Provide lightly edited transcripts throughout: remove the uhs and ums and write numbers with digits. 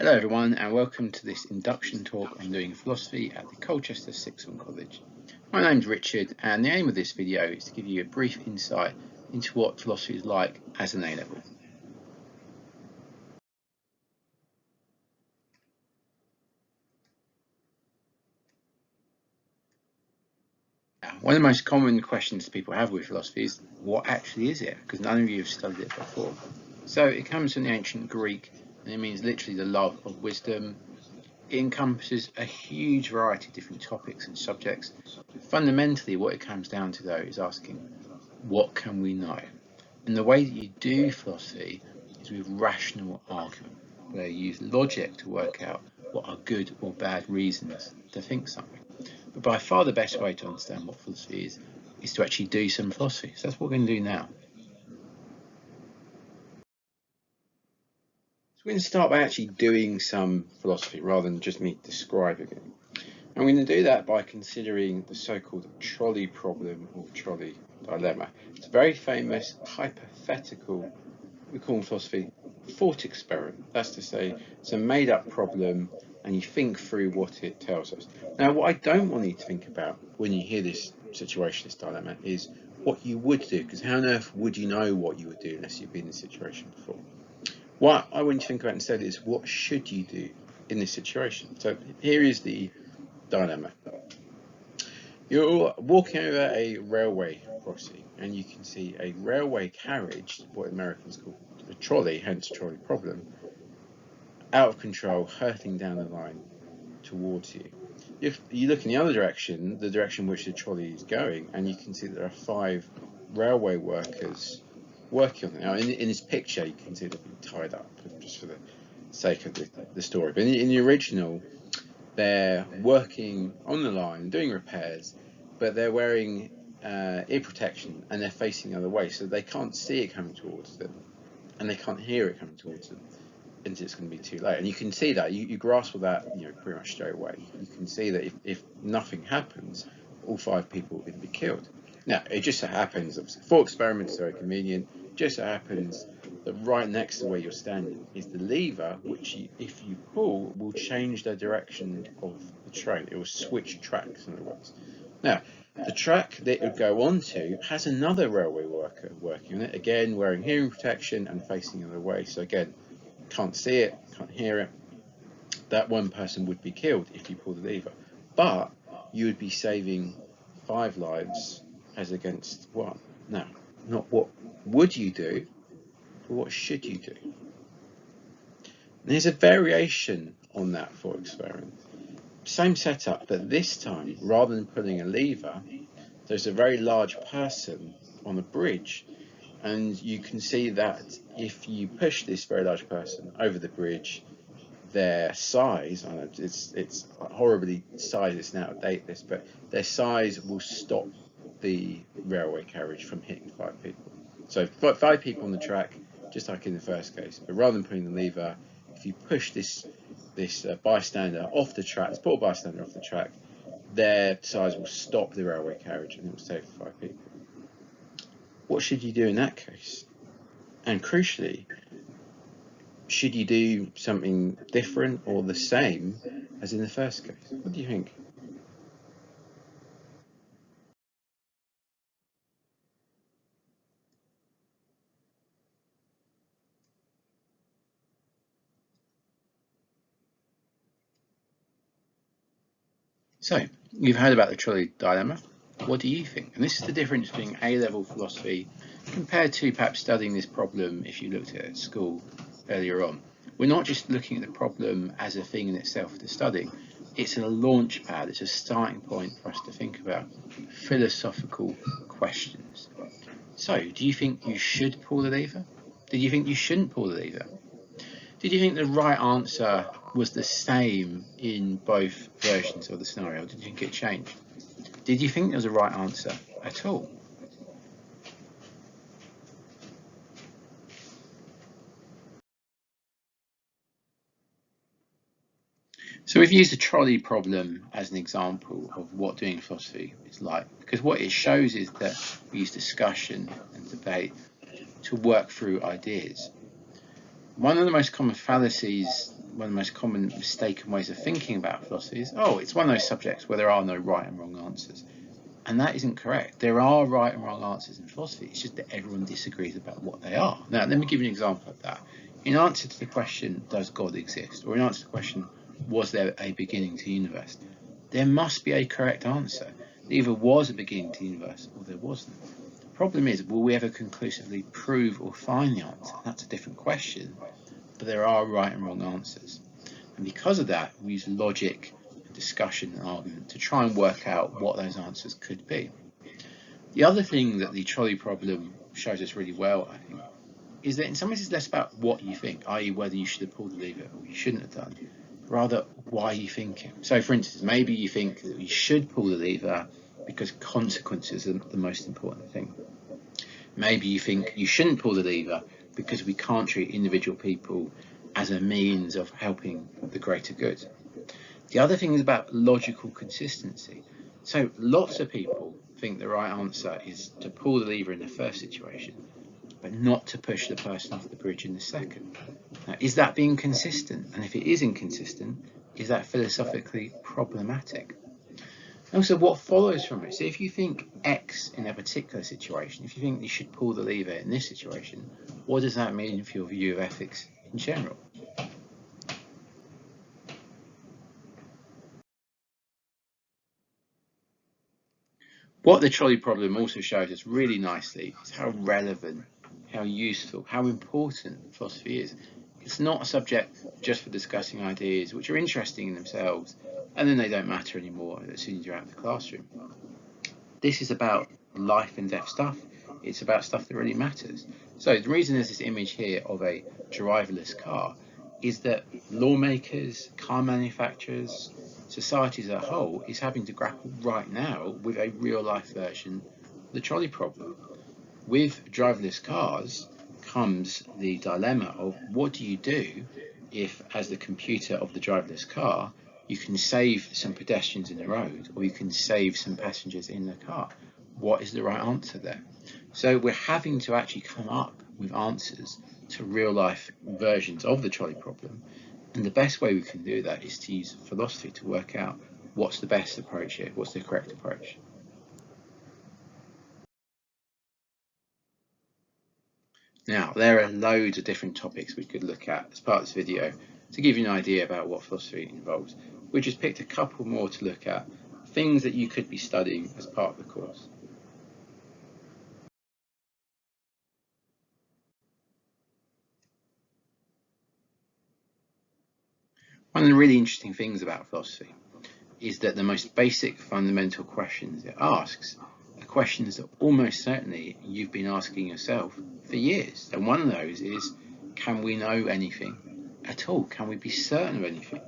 Hello everyone and welcome to this induction talk on doing philosophy at the Colchester Sixth Form College. My name's Richard and the aim of this video is to give you a brief insight into what philosophy is like as an A-level. One of the most common questions people have with philosophy is, what actually is it? Because none of you have studied it before. So it comes from the ancient Greek and it means literally the love of wisdom. It encompasses a huge variety of different topics and subjects. Fundamentally, what it comes down to, though, is asking, what can we know? And the way that you do philosophy is with rational argument, where you use logic to work out what are good or bad reasons to think something. But by far the best way to understand what philosophy is to actually do some philosophy. So that's what we're going to do now. We're going to start by actually doing some philosophy rather than just me describing it. And we're going to do that by considering the so-called trolley problem or trolley dilemma. It's a very famous hypothetical, we call in philosophy, thought experiment. That's to say, it's a made-up problem and you think through what it tells us. Now, what I don't want you to think about when you hear this situation, this dilemma, is what you would do, because how on earth would you know what you would do unless you've been in this situation before? What I want you to think about instead is, what should you do in this situation? So here is the dilemma. You're walking over a railway crossing and you can see a railway carriage, what Americans call a trolley, hence trolley problem, out of control, hurtling down the line towards you. If you look in the other direction, the direction which the trolley is going, and you can see there are 5 railway workers working on it. Now, in this picture, you can see they've been tied up, just for the sake of the story. But in the original, they're working on the line, doing repairs, but they're wearing ear protection and they're facing the other way, so they can't see it coming towards them, and they can't hear it coming towards them until it's going to be too late. And you can see that, you grasp that, pretty much straight away. You can see that if nothing happens, all 5 people would be killed. Now, it just so happens, obviously, for experiments, it's very convenient, just so happens that right next to where you're standing is the lever, which, if you pull, will change the direction of the train. It will switch tracks, in other words. Now, the track that it would go onto has another railway worker working on it, again, wearing hearing protection and facing the other way. So again, can't see it, can't hear it. That one person would be killed if you pull the lever. But you would be saving 5 lives as against 1. Now, not what would you do, but what should you do? And there's a variation on that thought experiment. Same setup, but this time, rather than pulling a lever, there's a very large person on a bridge. And you can see that if you push this very large person over the bridge, their size, I know it's horribly sized, it's now out of date this, but their size will stop the railway carriage from hitting 5 people. So 5 people on the track, just like in the first case, but rather than pulling the lever, if you push this bystander off the track, this poor bystander off the track, their size will stop the railway carriage and it will save 5 people. What should you do in that case? And crucially, should you do something different or the same as in the first case? What do you think? So, you've heard about the trolley dilemma. What do you think? And this is the difference between A-level philosophy compared to perhaps studying this problem if you looked at it at school earlier on. We're not just looking at the problem as a thing in itself to study. It's a launch pad, it's a starting point for us to think about philosophical questions. So, do you think you should pull the lever? Did you think you shouldn't pull the lever? Did you think the right answer was the same in both versions of the scenario, or did you think it changed? Did you think there was a right answer at all? So we've used the trolley problem as an example of what doing philosophy is like, because what it shows is that we use discussion and debate to work through ideas. One of the most common fallacies one of the most common mistaken ways of thinking about philosophy is, oh, it's one of those subjects where there are no right and wrong answers. And that isn't correct. There are right and wrong answers in philosophy. It's just that everyone disagrees about what they are. Now, let me give you an example of that. In answer to the question, does God exist? Or in answer to the question, was there a beginning to the universe? There must be a correct answer. There either was a beginning to the universe or there wasn't. The problem is, will we ever conclusively prove or find the answer? That's a different question. But there are right and wrong answers. And because of that, we use logic, discussion and argument to try and work out what those answers could be. The other thing that the trolley problem shows us really well, I think, is that in some ways it's less about what you think, i.e. whether you should have pulled the lever or you shouldn't have done, rather why you think it. So for instance, maybe you think that you should pull the lever because consequences are the most important thing. Maybe you think you shouldn't pull the lever because we can't treat individual people as a means of helping the greater good. The other thing is about logical consistency. So lots of people think the right answer is to pull the lever in the first situation, but not to push the person off the bridge in the second. Now, is that being consistent? And if it is inconsistent, is that philosophically problematic? Also, what follows from it? So if you think X in a particular situation, if you think you should pull the lever in this situation, what does that mean for your view of ethics in general? What the trolley problem also shows us really nicely is how relevant, how useful, how important philosophy is. It's not a subject just for discussing ideas which are interesting in themselves and then they don't matter anymore as soon as you're out of the classroom. This is about life and death stuff. It's about stuff that really matters. So the reason there's this image here of a driverless car is that lawmakers, car manufacturers, society as a whole is having to grapple right now with a real life version of the trolley problem. With driverless cars comes the dilemma of what do you do if, as the computer of the driverless car, you can save some pedestrians in the road or you can save some passengers in the car. What is the right answer there? So we're having to actually come up with answers to real life versions of the trolley problem. And the best way we can do that is to use philosophy to work out what's the best approach here, what's the correct approach. Now, there are loads of different topics we could look at as part of this video to give you an idea about what philosophy involves. We just picked a couple more to look at, things that you could be studying as part of the course. One of the really interesting things about philosophy is that the most basic fundamental questions it asks are questions that almost certainly you've been asking yourself for years. And one of those is, can we know anything at all? Can we be certain of anything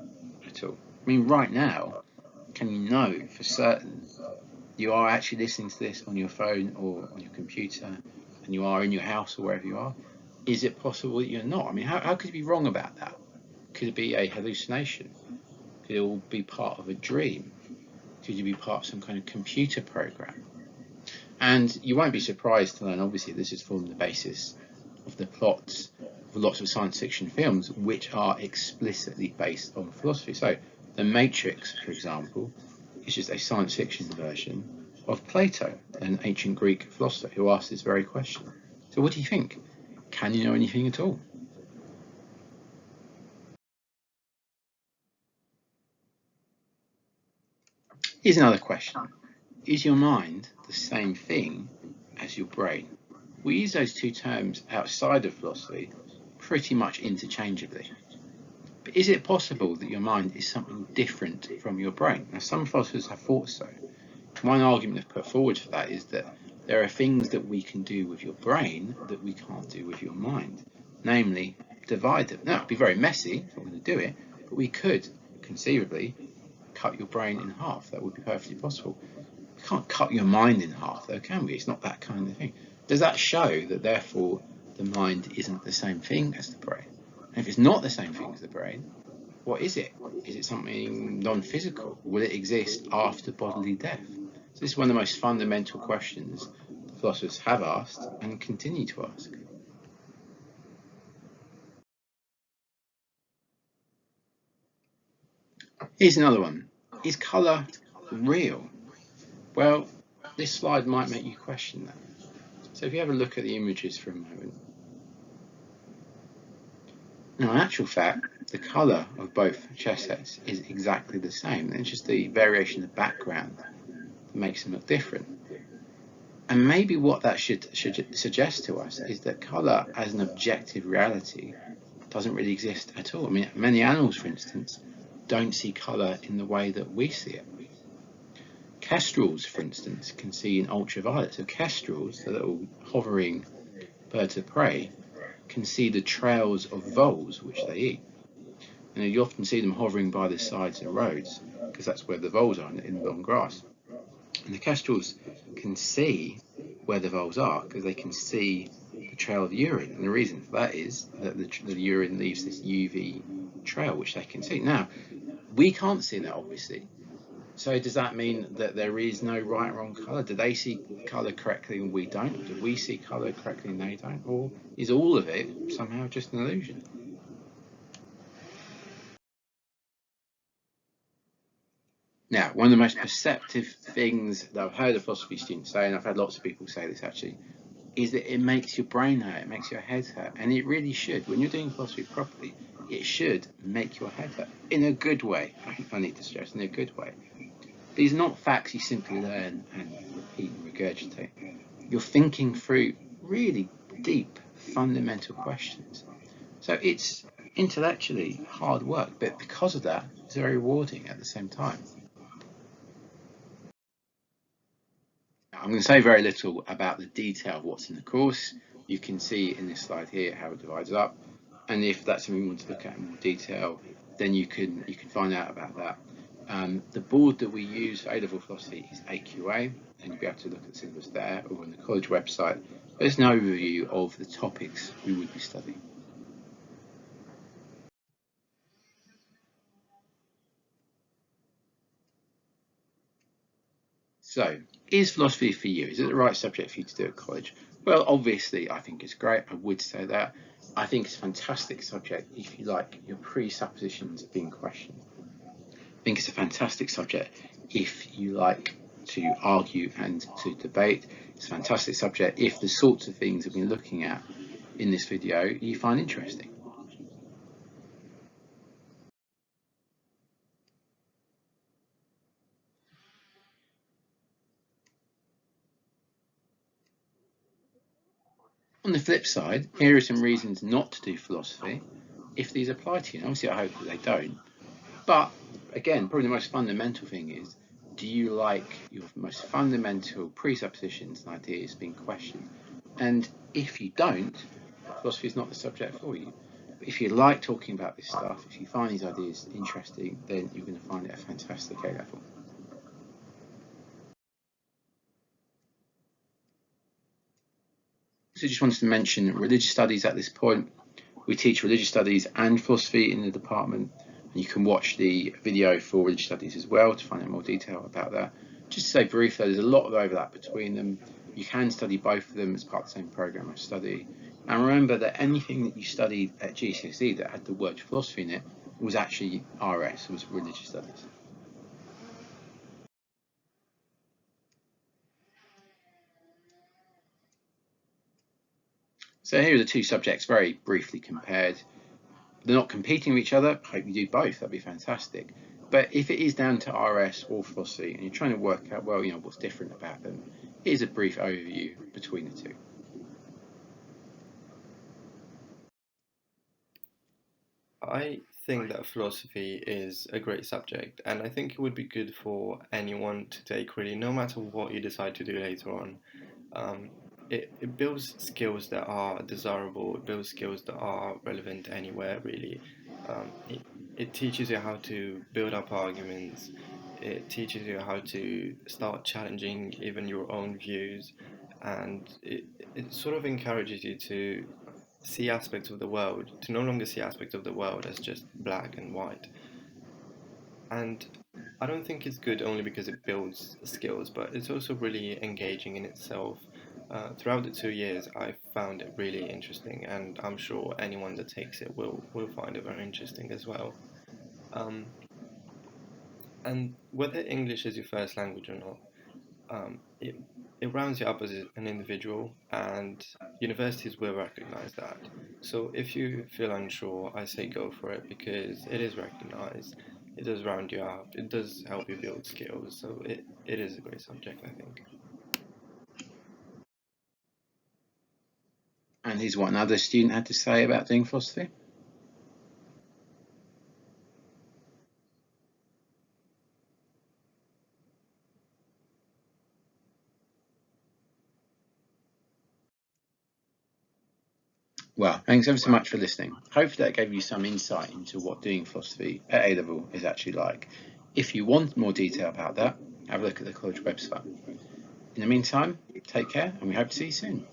at all? I mean, right now, can you know for certain you are actually listening to this on your phone or on your computer and you are in your house or wherever you are? Is it possible that you're not? I mean, how could you be wrong about that? Could it be a hallucination? Could it all be part of a dream? Could you be part of some kind of computer program? And you won't be surprised to learn, obviously, this has formed the basis of the plots of lots of science fiction films which are explicitly based on philosophy. So, The Matrix, for example, is just a science fiction version of Plato, an ancient Greek philosopher who asked this very question. So what do you think? Can you know anything at all? Here's another question. Is your mind the same thing as your brain? We use those two terms outside of philosophy pretty much interchangeably. But is it possible that your mind is something different from your brain? Now, some philosophers have thought so. One argument that's put forward for that is that there are things that we can do with your brain that we can't do with your mind, namely divide them. Now, it'd be very messy if we're going to do it, but we could conceivably cut your brain in half. That would be perfectly possible. We can't cut your mind in half, though, can we? It's not that kind of thing. Does that show that, therefore, the mind isn't the same thing as the brain? And if it's not the same thing as the brain, what is it? Is it something non-physical? Will it exist after bodily death? So this is one of the most fundamental questions philosophers have asked and continue to ask. Here's another one. Is colour real? Well, this slide might make you question that. So if you have a look at the images for a moment. Now, in actual fact, the colour of both chess sets is exactly the same. It's just the variation of the background that makes them look different. And maybe what that should suggest to us is that colour as an objective reality doesn't really exist at all. I mean, many animals, for instance, don't see colour in the way that we see it. Kestrels, for instance, can see in ultraviolet. So kestrels, the little hovering birds of prey, can see the trails of voles which they eat. And you often see them hovering by the sides of roads because that's where the voles are in the long grass. And the kestrels can see where the voles are because they can see the trail of urine. And the reason for that is that the urine leaves this UV trail which they can see. Now, we can't see that, obviously. So does that mean that there is no right or wrong colour? Do they see colour correctly and we don't? Do we see colour correctly and they don't? Or is all of it somehow just an illusion? Now, one of the most perceptive things that I've heard a philosophy student say, and I've had lots of people say this actually, is that it makes your brain hurt, it makes your head hurt. And it really should. When you're doing philosophy properly, it should make your head hurt in a good way. I need to stress, in a good way. These are not facts you simply learn and repeat and regurgitate. You're thinking through really deep, fundamental questions. So it's intellectually hard work, but because of that, it's very rewarding at the same time. I'm going to say very little about the detail of what's in the course. You can see in this slide here how it divides up, and if that's something you want to look at in more detail, then you can find out about that. The board that we use for A-level philosophy is AQA, and you'll be able to look at the syllabus there or on the college website. There's an overview of the topics we would be studying. So, is philosophy for you? Is it the right subject for you to do at college? Well, obviously, I think it's great. I would say that. I think it's a fantastic subject if you like your presuppositions being questioned. I think it's a fantastic subject if you like to argue and to debate. It's a fantastic subject if the sorts of things we've been looking at in this video you find interesting. On the flip side, here are some reasons not to do philosophy if these apply to you. And obviously, I hope that they don't. But again, probably the most fundamental thing is, do you like your most fundamental presuppositions and ideas being questioned? And if you don't, philosophy is not the subject for you. But if you like talking about this stuff, if you find these ideas interesting, then you're going to find it a fantastic A-level. So just wanted to mention religious studies at this point. We teach religious studies and philosophy in the department. And you can watch the video for religious studies as well to find out more detail about that. Just to say briefly, there's a lot of overlap between them. You can study both of them as part of the same program of study. And remember that anything that you studied at GCSE that had the word philosophy in it was actually RS, was religious studies. So here are the two subjects very briefly compared. They're not competing with each other. I hope you do both. That'd be fantastic. But if it is down to RS or philosophy and you're trying to work out, well, what's different about them, here's a brief overview between the two. I think that philosophy is a great subject, and I think it would be good for anyone to take, really, no matter what you decide to do later on. Um, it builds skills that are desirable, it builds skills that are relevant anywhere, really. It teaches you how to build up arguments, it teaches you how to start challenging even your own views, and it sort of encourages you to see aspects of the world, to no longer see aspects of the world as just black and white. And I don't think it's good only because it builds skills, but it's also really engaging in itself. Throughout the 2 years, I found it really interesting, and I'm sure anyone that takes it will find it very interesting as well. Um, And whether English is your first language or not, it rounds you up as an individual, and universities will recognize that. So if you feel unsure, I say go for it because it is recognized. It does round you up. It does help you build skills. So it is a great subject, I think. And here's what another student had to say about doing philosophy. Well, thanks ever so much for listening. Hopefully that gave you some insight into what doing philosophy at A level is actually like. If you want more detail about that, have a look at the college website. In the meantime, take care and we hope to see you soon.